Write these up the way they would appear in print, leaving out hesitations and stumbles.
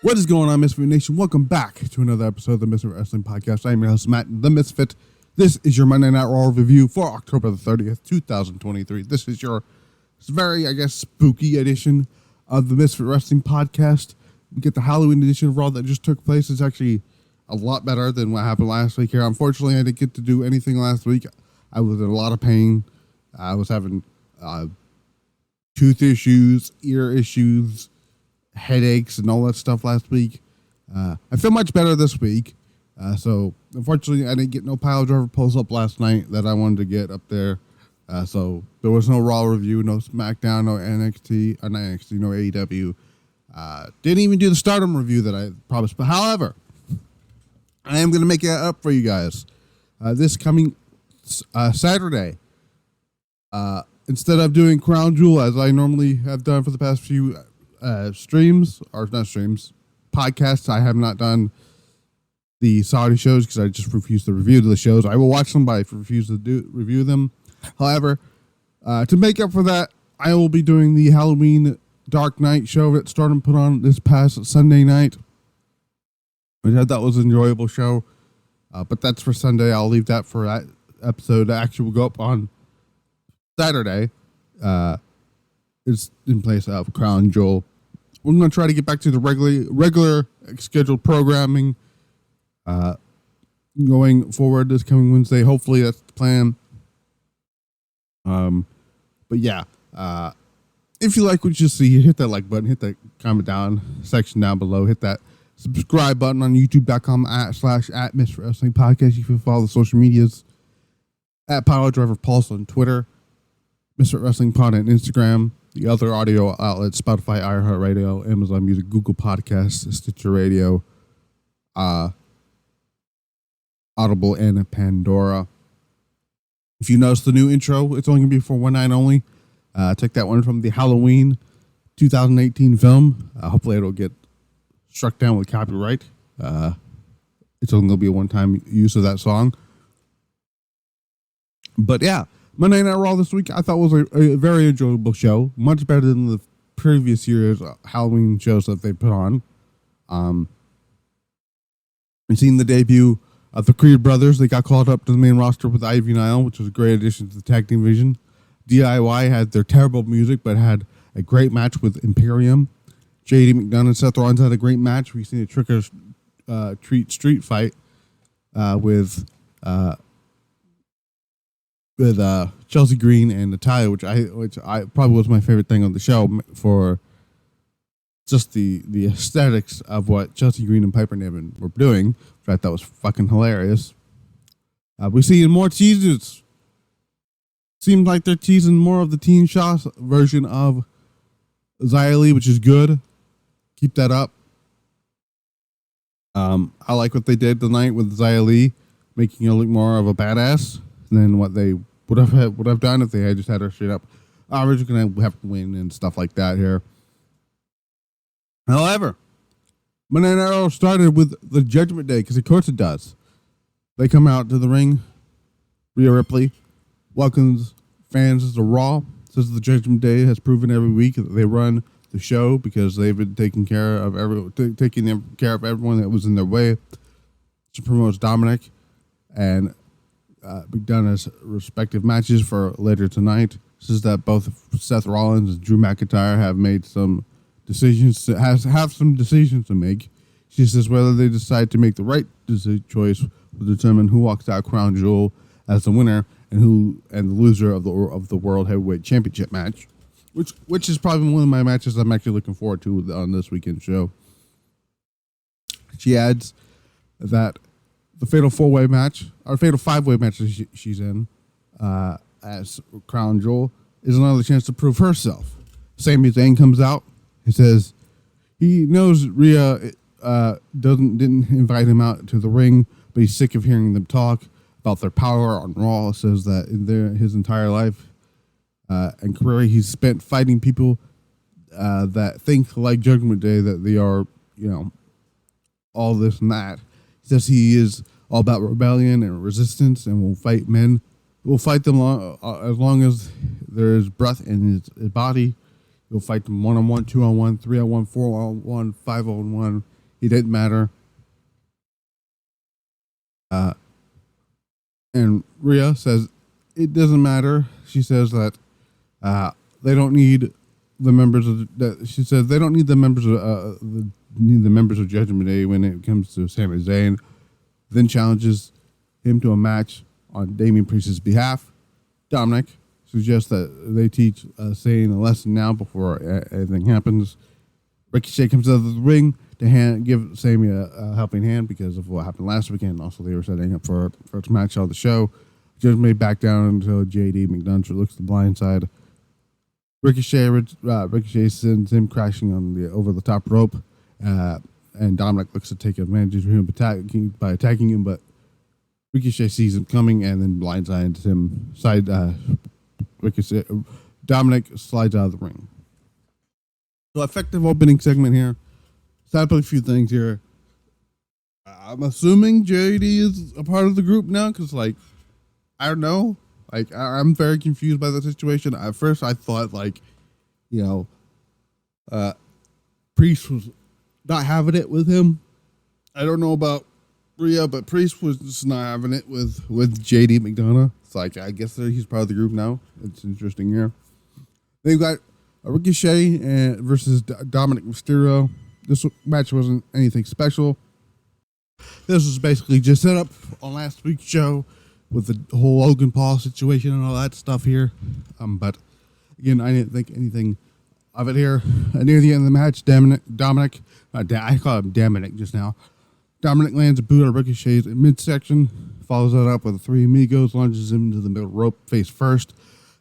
What is going on, Misfit Nation? Welcome back to another episode of the Misfit Wrestling Podcast. I am your host, Matt, the Misfit. This is your Monday Night Raw review for October the 30th, 2023. This is your very, spooky edition of the Misfit Wrestling Podcast. We get the Halloween edition of Raw that just took place. It's actually a lot better than what happened last week here. Unfortunately, I didn't get to do anything last week. I was in a lot of pain. I was having tooth issues, ear issues, headaches and all that stuff last week. I feel much better this week. So unfortunately I didn't get no pile driver pulls up last night that I wanted to get up there. So there was no Raw review, no SmackDown, no NXT, not NXT, no AEW. Didn't even do the Stardom review that I promised. But however, I am going to make it up for you guys. This coming Saturday, instead of doing Crown Jewel as I normally have done for the past few podcasts. I have not done the Saudi shows because I just refuse to review the shows. I will watch them, but I refuse to review them. However, to make up for that, I will be doing the Halloween Dark Night show that Stardom put on this past Sunday night. I thought that was an enjoyable show, but that's for Sunday. I'll leave that for that episode that actually will go up on Saturday. It's in place of Crown Jewel. We're going to try to get back to the regular scheduled programming going forward this coming Wednesday. Hopefully that's the plan. But yeah, if you like what you see, hit that like button, hit that comment down section down below, hit that subscribe button on youtube.com /at Misfit Wrestling Podcast. You can follow the social medias at Power Driver Pulse on Twitter, Misfit Wrestling Pod on Instagram, the other audio outlets, Spotify, iHeartRadio, Amazon Music, Google Podcasts, Stitcher Radio, Audible, and Pandora. If you notice the new intro, it's only going to be for one night only. Take that one from the Halloween 2018 film. Hopefully it'll get struck down with copyright. It's only going to be a one-time use of that song. But yeah, Monday Night Raw this week I thought was a very enjoyable show. Much better than the previous year's Halloween shows that they put on. We've seen the debut of the Creed brothers. They got called up to the main roster with Ivy Nile, which was a great addition to the tag team division. DIY had their terrible music, but had a great match with Imperium. JD McDonough and Seth Rollins had a great match. We've seen a trick or treat street fight with Chelsea Green and Natalya, which I probably was my favorite thing on the show for just the aesthetics of what Chelsea Green and Piper Niven were doing, which I thought was fucking hilarious. We see more teases. Seems like they're teasing more of the Teen Shots version of Xia Li, which is good. Keep that up. I like what they did tonight with Xia Li, making her look more of a badass than what they would have done if they had just had her straight up. We're just gonna have to win and stuff like that here. However, Monday Night Raw started with the Judgment Day because of course it does. They come out to the ring. Rhea Ripley welcomes fans to Raw. Says the Judgment Day has proven every week that they run the show because they've been taking care of everyone that was in their way. She promotes Dominic and McDonough's respective matches for later tonight. Says that both Seth Rollins and Drew McIntyre have made some decisions have some decisions to make. She says whether they decide to make the right choice will determine who walks out Crown Jewel as the winner and the loser of the World Heavyweight Championship match, which is probably one of my matches I'm actually looking forward to on this weekend show. She adds that the Fatal 4-Way match, or Fatal 5-Way match that she's in as Crown Jewel, is another chance to prove herself. Sami Zayn comes out. He says he knows Rhea didn't invite him out to the ring, but he's sick of hearing them talk about their power on Raw. Says that in his entire life and career, he's spent fighting people that think like Judgment Day that they are, all this and that. He says he is all about rebellion and resistance and will fight men. We'll fight them as long as there is breath in his body. He'll fight them 1-on-1, 2-on-1, 3-on-1, 4-on-1, 5-on-1, he didn't matter. And Rhea says it doesn't matter. She says that they don't need the members of that. She says they don't need the members of need the members of Judgment Day when it comes to Sami Zayn. Then challenges him to a match on Damian Priest's behalf. Dominic suggests that they teach Zayn a lesson now before anything happens. Ricochet comes out of the ring to give Sami a helping hand because of what happened last weekend. Also, they were setting up for its match on the show. Judgment Day back down until JD McDonough looks the blind side. Ricochet sends him crashing on the over the top rope, and Dominic looks to take advantage of him by attacking him, but Ricochet sees him coming and then blindsides him. Ricochet, Dominic slides out of the ring. So effective opening segment here. Set up a few things here. I'm assuming JD is a part of the group now because, like, I don't know. Like, I'm very confused by the situation. At first, I thought, like, Priest was not having it with him. I don't know about Rhea, but Priest was just not having it with JD McDonough. It's like, I guess he's part of the group now. It's interesting here. They've got Ricochet versus Dominic Mysterio. This match wasn't anything special. This was basically just set up on last week's show with the whole Logan Paul situation and all that stuff here. But again, I didn't think anything of it here. Near the end of the match, Dominic, I call him Dominic just now. Dominic lands a boot on Ricochet's midsection, follows that up with a Three Amigos, lunges him into the middle rope face first,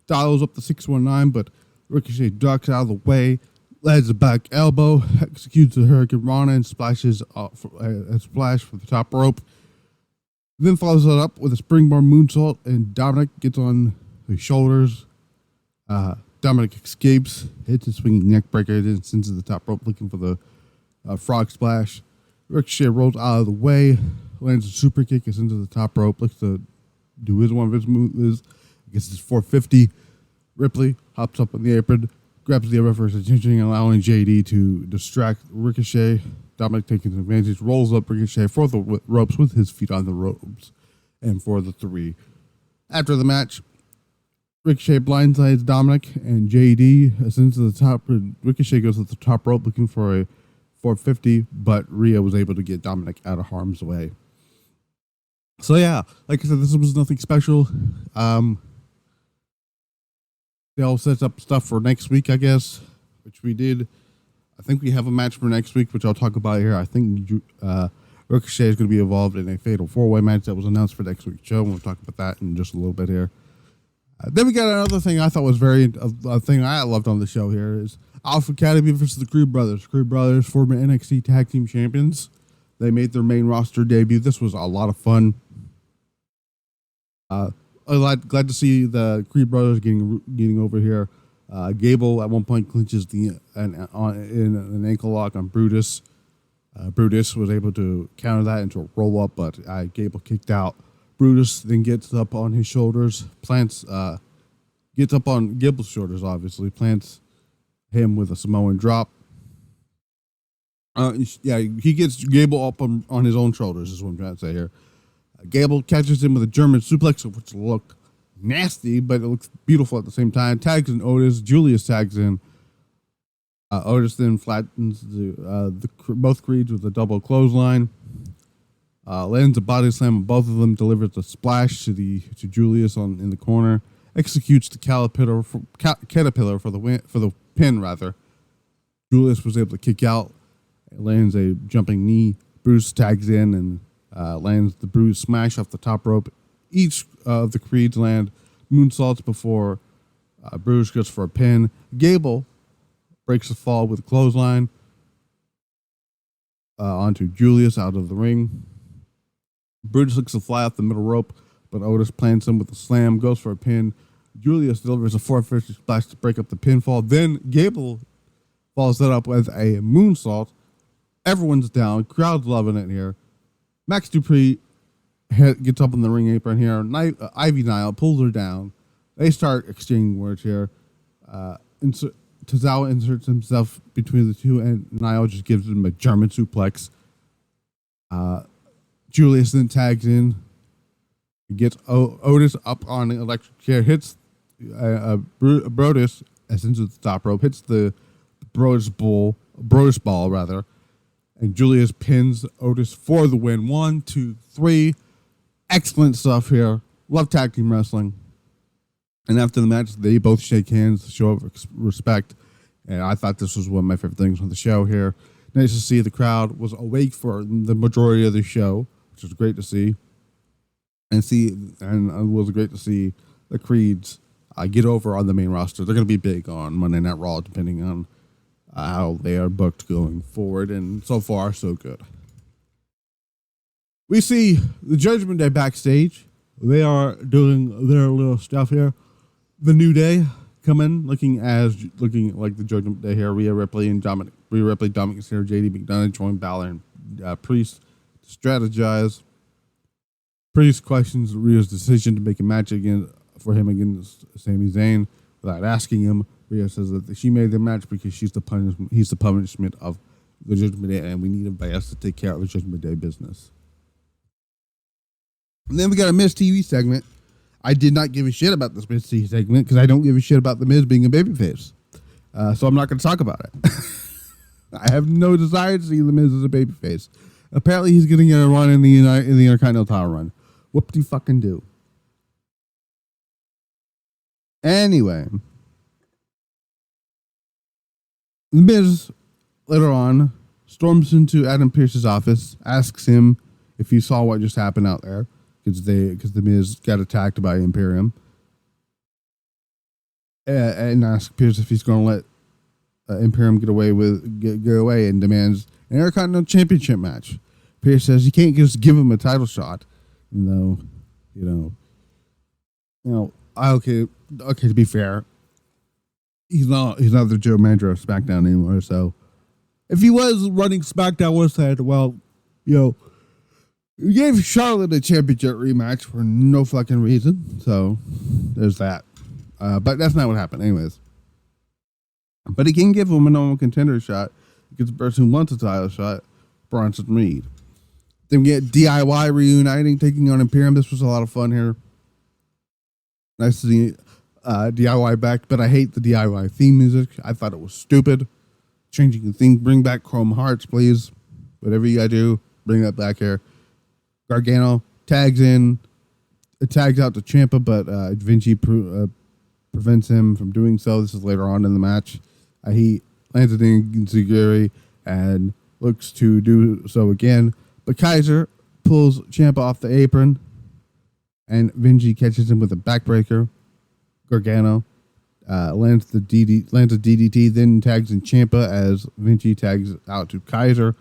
dials up the 619, but Ricochet ducks out of the way, lands a back elbow, executes a Hurricane Rana, and splashes a splash for the top rope. Then follows that up with a springboard moonsault, and Dominic gets on his shoulders. Dominic escapes, hits a swinging neck breaker, then sends to the top rope looking for the frog splash. Ricochet rolls out of the way, lands a super kick, gets into the top rope, looks to do his one of his moves, gets his 450. Ripley hops up on the apron, grabs the other for his attention, allowing JD to distract Ricochet. Dominic taking advantage, rolls up Ricochet for the ropes with his feet on the ropes, and for the 3. After the match, Ricochet blindsides Dominic, and JD ascends to the top. Ricochet goes to the top rope looking for a 450, but Rhea was able to get Dominic out of harm's way. So yeah, like I said, this was nothing special. They all set up stuff for next week, I guess, which we did. I think we have a match for next week, which I'll talk about here. I think Ricochet is going to be involved in a fatal 4-way match that was announced for next week's show. We'll talk about that in just a little bit here. Then we got another thing I thought was a thing I loved on the show here is Alpha Academy versus the Creed Brothers. Creed Brothers, former NXT Tag Team Champions. They made their main roster debut. This was a lot of fun. Glad to see the Creed Brothers getting over here. Gable at one point clinches in an ankle lock on Brutus. Brutus was able to counter that into a roll up, but Gable kicked out. Brutus then gets up on his shoulders, gets up on Gable's shoulders, obviously, plants him with a Samoan drop. He gets Gable up on his own shoulders, is what I'm trying to say here. Gable catches him with a German suplex, which looked nasty, but it looks beautiful at the same time. Tags in Otis. Julius tags in. Otis then flattens both Creeds with a double clothesline. Lands a body slam on both of them. Delivers a splash to Julius in the corner. Executes the caterpillar for the pin rather. Julius was able to kick out. Lands a jumping knee. Bruce tags in and lands the Bruce smash off the top rope. Each of the Creeds land moonsaults before Bruce goes for a pin. Gable breaks the fall with a clothesline onto Julius out of the ring. Brutus looks to fly off the middle rope, but Otis plants him with a slam, goes for a pin. Julius delivers a 450 splash to break up the pinfall. Then Gable follows that up with a moonsault. Everyone's down. Crowd's loving it here. Max Dupree gets up on the ring apron here. Ivy Nile pulls her down. They start exchanging words here. Tozawa inserts himself between the two, and Nile just gives him a German suplex. Julius then tags in, gets Otis up on an electric chair, hits Brodus as into the top rope, hits the Brodus ball rather, and Julius pins Otis for the win. 1, 2, 3. Excellent stuff here. Love tag team wrestling. And after the match, they both shake hands to show respect. And I thought this was one of my favorite things on the show here. Nice to see the crowd was awake for the majority of the show, which was great to see. And it was great to see the Creeds get over on the main roster. They're going to be big on Monday Night Raw, depending on how they are booked going forward. And so far, so good. We see the Judgment Day backstage. They are doing their little stuff here. The New Day come in looking like the Judgment Day here. Rhea Ripley, Dominic Mysterio, JD McDonough join Balor and Priest to strategize. Priest questions Rhea's decision to make a match for him against Sami Zayn without asking him. Rhea says that she made the match because he's the punishment of the Judgment Day, and we need everybody else to take care of the Judgment Day business. And then we got a Miz TV segment. I did not give a shit about this Miz TV segment because I don't give a shit about the Miz being a babyface. So I'm not going to talk about it. I have no desire to see the Miz as a babyface. Apparently he's getting a run in the Intercontinental title run. Whoop-de-fucking-do. Anyway. The Miz, later on, storms into Adam Pearce's office, asks him if he saw what just happened out there, because the Miz got attacked by Imperium, and asks Pearce if he's going to let Imperium get away, and demands an Intercontinental Championship match. Pearce says he can't just give him a title shot, even though, okay, to be fair, he's not the general manager of SmackDown anymore. So if he was running SmackDown, would have said, well, you gave Charlotte a championship rematch for no fucking reason. So there's that. But that's not what happened anyways. But he can give him a normal contender shot against the person who wants a title shot, Bronson Reed. Then we get DIY reuniting, taking on Imperium. This was a lot of fun here. Nice to see DIY back, but I hate the DIY theme music. I thought it was stupid. Changing the theme. Bring back Chrome Hearts, please. Whatever you gotta do, bring that back here. Gargano tags out to Ciampa, but Vinci prevents him from doing so. This is later on in the match. He lands it in Zaguri and looks to do so again. But Kaiser pulls Ciampa off the apron, and Vinci catches him with a backbreaker. Gargano lands a DDT, then tags in Ciampa as Vinci tags out to Kaiser.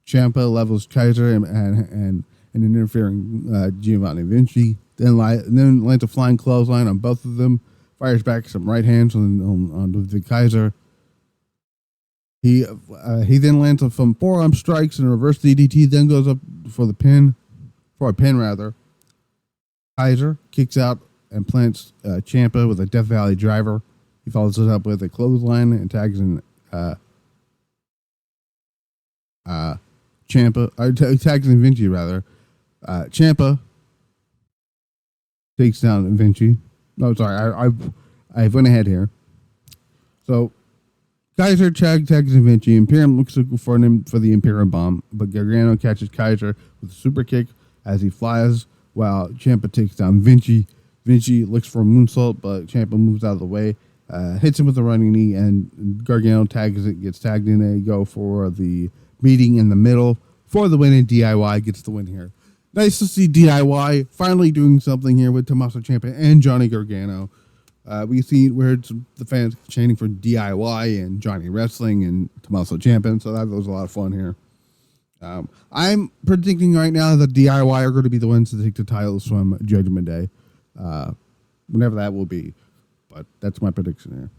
Ciampa levels Kaiser and an interfering Giovanni Vinci. Then lands a flying clothesline on both of them. Fires back some right hands on the Kaiser. He then lands some forearm strikes and a reverse DDT. Then goes up for a pin. Kaiser kicks out and plants Ciampa with a Death Valley driver. He follows it up with a clothesline and tags in Ciampa. Tags in Vinci rather. Ciampa takes down Vinci. No, sorry, I went ahead here. So Kaiser tags in Vinci. Imperium looks for him for the Imperium bomb, but Gargano catches Kaiser with a super kick as he flies, while Ciampa takes down Vinci. Vinci looks for a moonsault, but Ciampa moves out of the way, hits him with a running knee, and Gargano gets tagged in. They go for the meeting in the middle for the win, and DIY gets the win here. Nice to see DIY finally doing something here with Tommaso Ciampa and Johnny Gargano. We heard the fans chanting for DIY and Johnny Wrestling and Tommaso Ciampa, so that was a lot of fun here. I'm predicting right now that DIY are going to be the ones to take the titles from Judgment Day, whenever that will be. But that's my prediction here.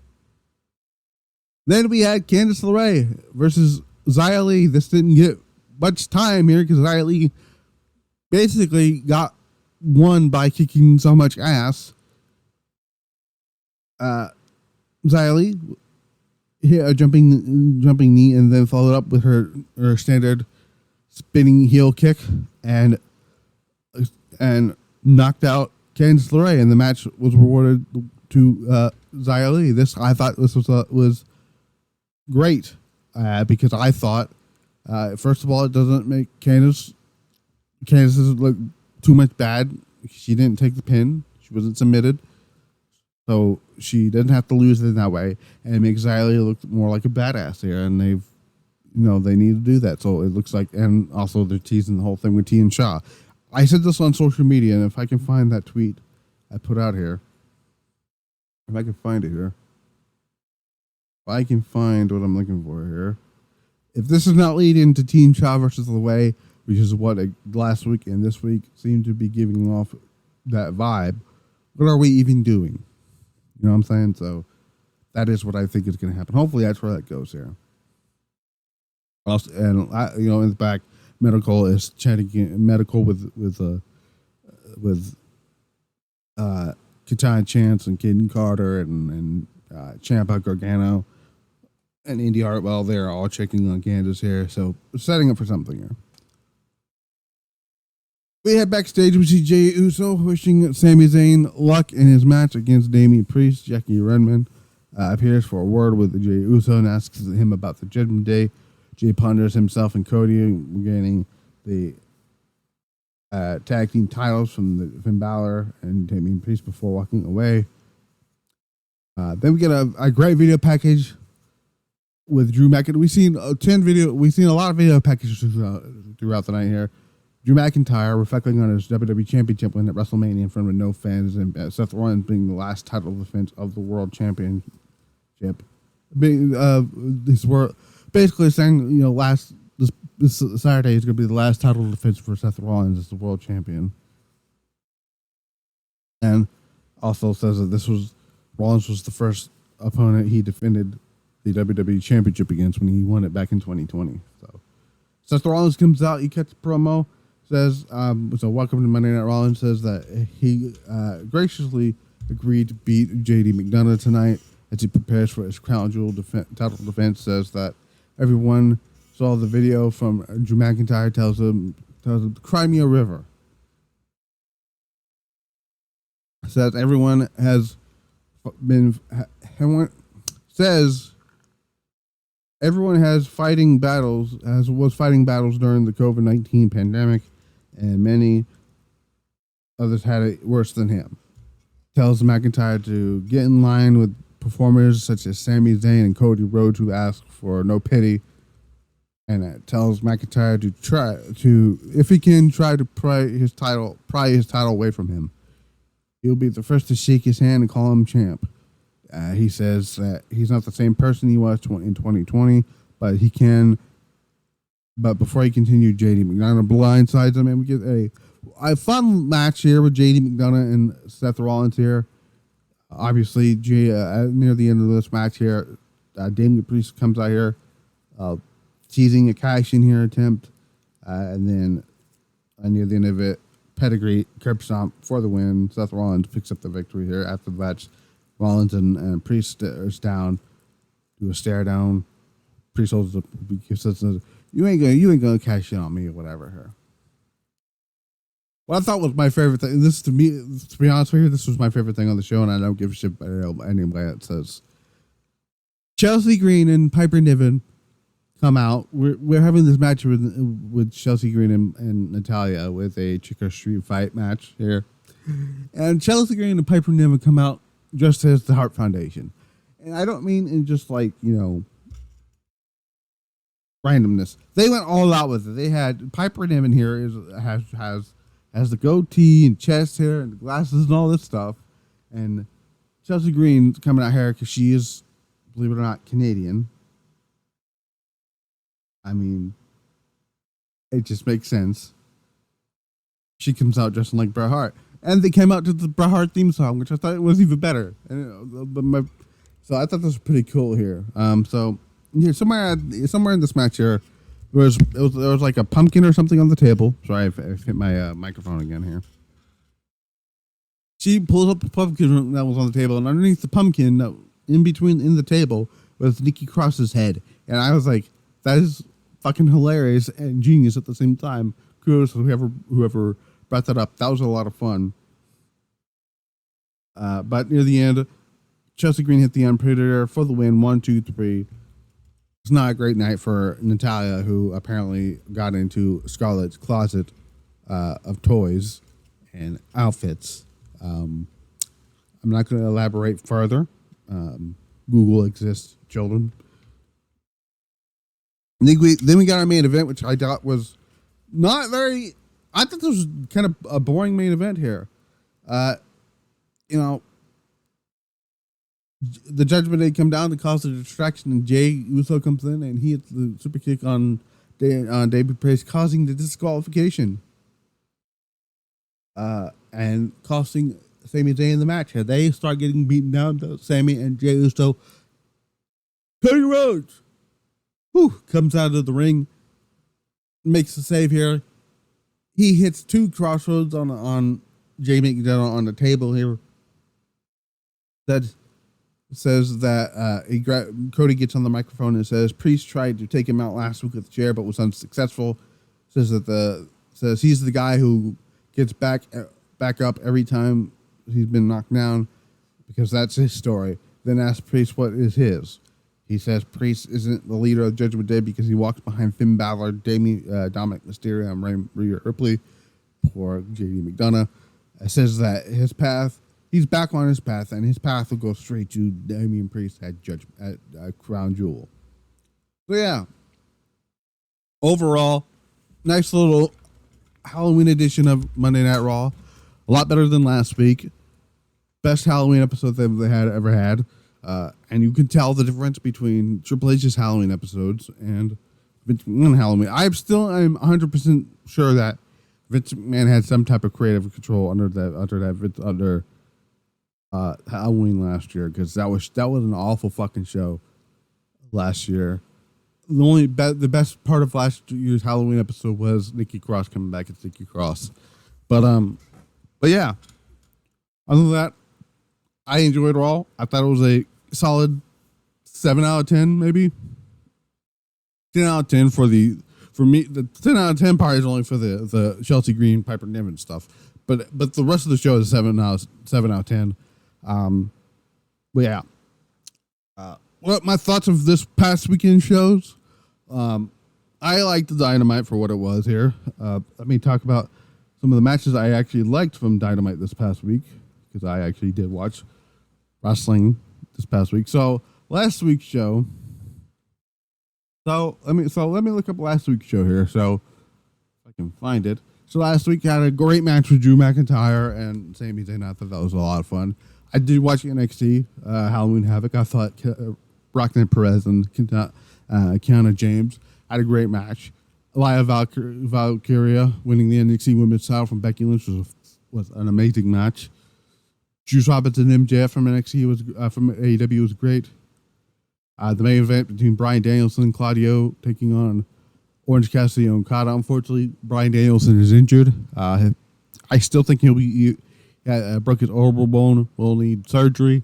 Then we had Candice LeRae versus Xia Li. This didn't get much time here because Xia Li basically got won by kicking so much ass. Xia Li hit a jumping knee and then followed up with her standard spinning heel kick and knocked out Candice LeRae, and the match was rewarded to Xia Li. This I thought this was great because I thought first of all it doesn't make Candice look too much bad. She didn't take the pin. She wasn't submitted, so she doesn't have to lose in that way, and it makes Xia Li look more like a badass here. And they need to do that. So it looks like, and also they're teasing the whole thing with T and Shaw. I said this on social media, and if I can find that tweet I put out here, if I can find it here, if I can find what I'm looking for here, if this is not leading to Team Shaw versus LeRae, which is what last week and this week seem to be giving off that vibe, what are we even doing? You know what I'm saying? So that is what I think is going to happen. Hopefully that's where that goes here. Also, and in the back, Medical is chatting Medical with Katana Chance and Caden Carter and Ciampa Gargano and Indy Hartwell. They're all checking on Candice here, so setting up for something here. We head backstage. We see Jey Uso wishing Sami Zayn luck in his match against Damian Priest. Jackie Redmond appears for a word with Jey Uso and asks him about the Judgment Day. Jey ponders himself and Cody gaining the tag team titles from Finn Balor and Damian Priest before walking away. Then we get a great video package with Drew McIntyre. We've seen a lot of video packages throughout the night here. Drew McIntyre reflecting on his WWE Championship win at WrestleMania in front of no fans, and Seth Rollins being the last title defense of the World Championship. Basically saying, this Saturday is going to be the last title defense for Seth Rollins as the World Champion. And also says that Rollins was the first opponent he defended the WWE Championship against when he won it back in 2020. So Seth Rollins comes out, he cuts a promo, says, so welcome to Monday Night Rollins, says that he graciously agreed to beat JD McDonough tonight as he prepares for his crown jewel title defense. Says that everyone saw the video from Drew McIntyre, tells him cry me a river. Says everyone has fighting battles during the COVID-19 pandemic, and many others had it worse than him. Tells McIntyre to get in line with performers such as Sami Zayn and Cody Rhodes who ask for no pity, and tells McIntyre if he can try to pry his title away from him. He'll be the first to shake his hand and call him champ. He says that he's not the same person he was in 2020, but he can. But before he continued, JD McDonough blindsides him, and we get a fun match here with JD McDonough and Seth Rollins here. Obviously, near the end of this match here, Damian Priest comes out here, teasing a cash-in here attempt, and then near the end of it, pedigree curb stomp for the win. Seth Rollins picks up the victory here. After the match, Rollins and Priest stares down, do a stare down. Priest holds up, says, "You ain't gonna cash in on me," or whatever here. What I thought was my favorite thing, to be honest with you, this was my favorite thing on the show, and I don't give a shit about anybody that says. Chelsea Green and Piper Niven come out. We're having this match with Chelsea Green and Natalya with a Chica Street Fight match here. And Chelsea Green and Piper Niven come out just as the Hart Foundation. And I don't mean in just randomness. They went all out with it. They had Piper Niven here has the goatee and chest hair and the glasses and all this stuff. And Chelsea Green coming out here because she is, believe it or not, Canadian. I mean, it just makes sense. She comes out dressing like Bret Hart. And they came out to the Bret Hart theme song, which I thought was even better. And, so I thought this was pretty cool here. So here, somewhere in this match here, there was like a pumpkin or something on the table. Sorry, I've hit my microphone again here. She pulls up the pumpkin that was on the table, and underneath the pumpkin, in the table, was Nikki Cross's head. And I was like, that is fucking hilarious and genius at the same time. Kudos to whoever brought that up. That was a lot of fun. But near the end, Chelsea Green hit the Unpredictor for the win. 1, 2, 3. It's not a great night for Natalya, who apparently got into Scarlett's closet of toys and outfits. I'm not going to elaborate further. Google exists, children. Then we got our main event, which I thought was not very. I thought this was kind of a boring main event here. The Judgment Day come down to cause a distraction, and Jey Uso comes in and he hits the super kick on Damian Priest, causing the disqualification. And costing Sami Zayn the match. Here they start getting beaten down. Sami and Jey Uso. Cody Rhodes comes out of the ring, makes the save here. He hits 2 crossroads on Jey McDonough on the table here. That says that Cody gets on the microphone and says Priest tried to take him out last week with the chair but was unsuccessful. Says he's the guy who gets back up every time he's been knocked down because that's his story. Then asks Priest what is his. He says Priest isn't the leader of Judgment Day because he walks behind Finn Balor, Dominic Mysterio, and Rhea Ripley. Poor JD McDonough. It says that his path, he's back on his path, and his path will go straight to Damian Priest at Crown Jewel. So yeah, overall, nice little Halloween edition of Monday Night Raw. A lot better than last week. Best Halloween episode that they had ever had. And you can tell the difference between Triple H's Halloween episodes and Vince McMahon Halloween. I'm 100% sure that Vince McMahon had some type of creative control under Halloween last year, because that was an awful fucking show last year. The best part of last year's Halloween episode was Nikki Cross coming back as Nikki Cross. But yeah, other than that, I enjoyed it all. I thought it was a solid 7 out of 10, maybe 10 out of 10 for me. The 10 out of 10 part is only for the Chelsea Green Piper Niven stuff, but the rest of the show is 7 out of 10. But yeah, what my thoughts of this past weekend shows? I liked the Dynamite for what it was here. Let me talk about some of the matches I actually liked from Dynamite this past week, because I actually did watch wrestling this past week. So last week's show. So let me look up last week's show here. So if I can find it. So last week I had a great match with Drew McIntyre and Sami Zayn. I thought that was a lot of fun. I did watch NXT Halloween Havoc. I thought Brockton Perez and Kiana James had a great match. Elia Valkyria winning the NXT Women's title from Becky Lynch was an amazing match. Juice Robinson and MJF from NXT from AEW was great. The main event between Bryan Danielson and Claudio taking on Orange Cassidy and Okada. Unfortunately, Bryan Danielson is injured. I still think he broke his orbital bone. Will need surgery.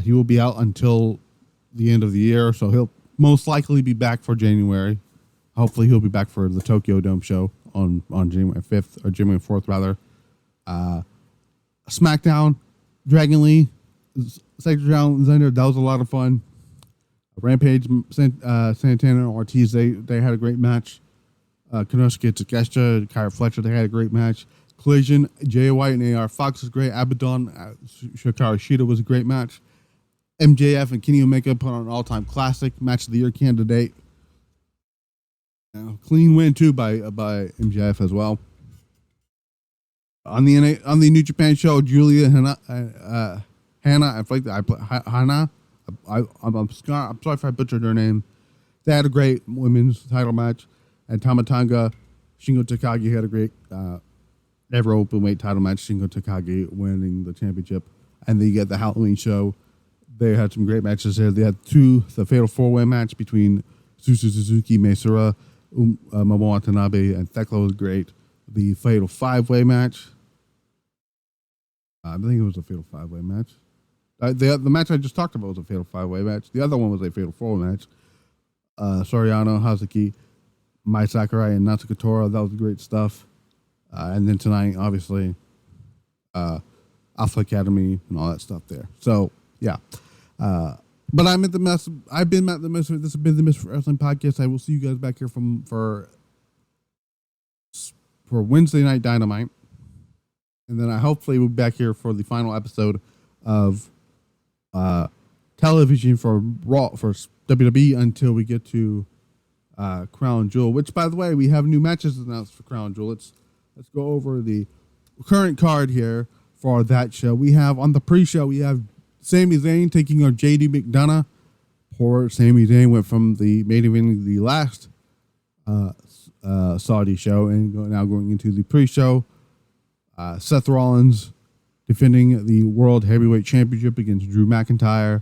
He will be out until the end of the year, so he'll most likely be back for January. Hopefully, he'll be back for the Tokyo Dome show on January 5th or January 4th rather. SmackDown, Dragon Lee, Cedric Alexander. That was a lot of fun. Rampage, Santana and Ortiz, they had a great match. Konosuke Takeshita, Kyra Fletcher, they had a great match. Collision, Jay White and AR Fox was great. Abaddon, Shikara Shida was a great match. MJF and Kenny Omega put on an all-time classic match of the year candidate. Clean win too by MJF as well. On the New Japan show, Julia Hannah, I'm sorry if I butchered her name. They had a great women's title match, and Tamatanga Shingo Takagi had a great ever openweight title match. Shingo Takagi winning the championship, and then you get the Halloween show. They had some great matches there. They had the Fatal 4-Way match between Suzuki, Mesura, Momo Watanabe, and Thekla was great. The Fatal 5-Way match. I think it was a Fatal 5-Way match. The match I just talked about was a Fatal 5-Way match. The other one was a Fatal 4-Way match. Soriano, Hazuki, Mai Sakurai and Natsuko Tora. That was great stuff. And then tonight, obviously, Alpha Academy and all that stuff there. So, yeah. But I'm at the mess. I've been at the mess. This has been the Miss Wrestling Podcast. I will see you guys back here for Wednesday Night Dynamite. And then I hopefully will be back here for the final episode of television for Raw, for WWE, until we get to Crown Jewel, which, by the way, we have new matches announced for Crown Jewel. Let's go over the current card here for that show. We have, on the pre-show, we have Sami Zayn taking on JD McDonough. Poor Sami Zayn went from the main event, the last Saudi show, and now going into the pre-show. Seth Rollins defending the World Heavyweight Championship against Drew McIntyre.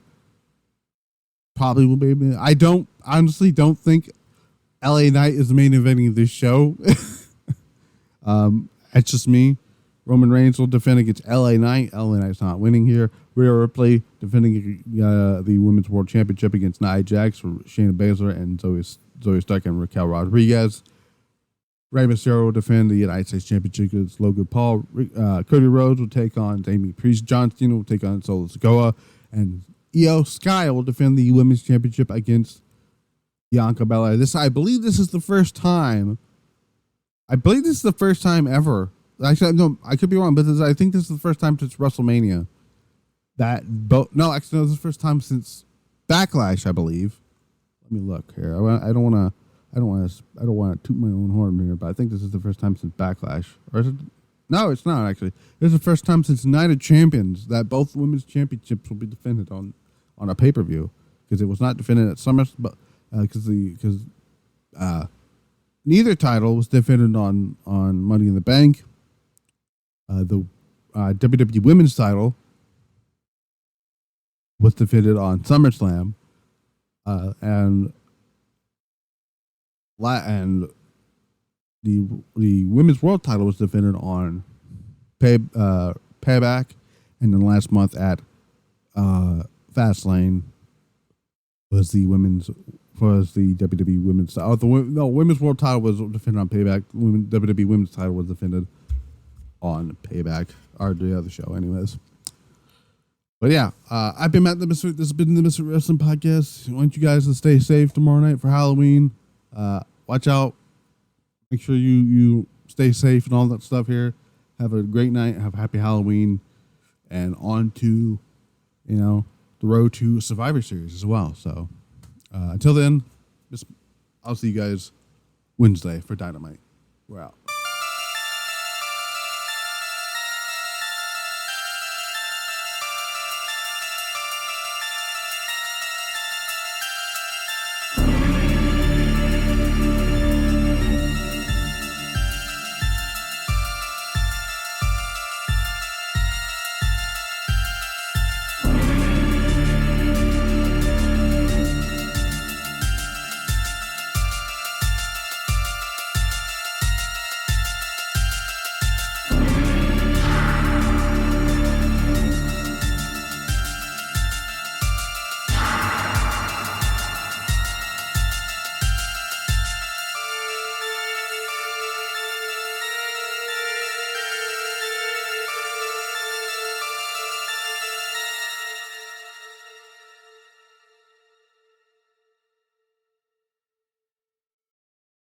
Probably will be. I honestly don't think LA Knight is the main eventing of this show. It's just me. Roman Reigns will defend against LA Knight. LA Knight's not winning here. Rhea Ripley defending the Women's World Championship against Nia Jax for Shayna Baszler and Zoe Stark and Raquel Rodriguez. Rey Mysterio will defend the United States Championship against Logan Paul. Cody Rhodes will take on Damian Priest. John Cena will take on Solo Sikoa. And Io Sky will defend the Women's Championship against Bianca Belair. I believe this is the first time. I believe this is the first time ever. Actually, no, I could be wrong, but I think this is the first time since WrestleMania that this is the first time since Backlash, I believe. Let me look here. I don't want to toot my own horn here, but I think this is the first time since Backlash. Or is it? No, it's not actually. This is the first time since Night of Champions that both women's championships will be defended on a pay-per-view, because it was not defended at Summer, but because neither title was defended on Money in the Bank. The WWE Women's title was defended on SummerSlam, and the Women's World title was defended on Payback, and then last month at Fastlane was the WWE Women's title. Women's World title was defended on Payback. WWE Women's title was defended on Payback, or the other show, anyways. But yeah, I've been Matt. This has been the Mr. Wrestling Podcast. I want you guys to stay safe tomorrow night for Halloween. Watch out. Make sure you stay safe and all that stuff here. Have a great night. Have a happy Halloween. And on to, the road to Survivor Series as well. So until then, I'll see you guys Wednesday for Dynamite. We're out.